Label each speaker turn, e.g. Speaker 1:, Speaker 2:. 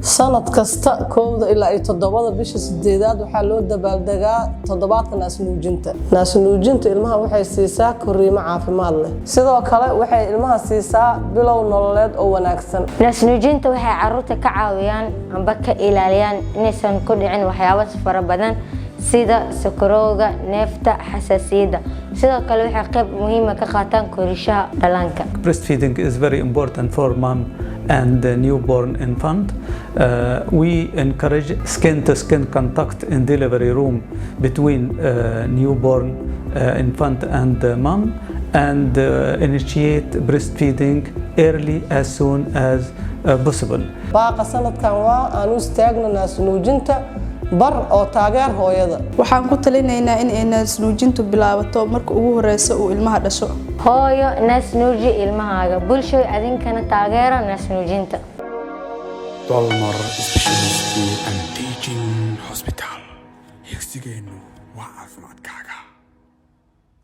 Speaker 1: sanad kasta 1 ilaa 7 bisha 8aad waxaa loo dabaaldegaa toddobaadka naasnuujinta. Naasnuujinta ilmaha waxay siisaa koriimo caafimaad leh. Sidoo kale waxay ilmaha siisaa bilow nololeed oo wanaagsan.
Speaker 2: Naasnuujinta waxay carruurta ka caawiyaan amba ka ilaaliyaan inaysan ku dhicin waxyaabo fara badan sida sokorowga, neefta, xasaasiyadda. Sidoo kale waxay qayb muhiim ah ka qaataan korishaha dhallaanka.
Speaker 3: Breastfeeding is very important for mom and the newborn infant. We encourage skin-to-skin contact in delivery room between newborn infant and mom, and initiate breastfeeding early as soon as possible.
Speaker 1: Baaqa sanadkan waa aan u istaagno naasnuujinta bar oo taageer hooyada.
Speaker 4: Waxaan ku talinaynaa in ay naasnuujintu bilaabato marka ugu horeysa uu ilmaha dhasho.
Speaker 2: Hooyo naasnuuji ilmahaaga, bulshada adinkana taageera naasnuujinta.
Speaker 5: Dolmar Specialty and Teaching Hospital. Higsigeenu waa caafimaadkaaga.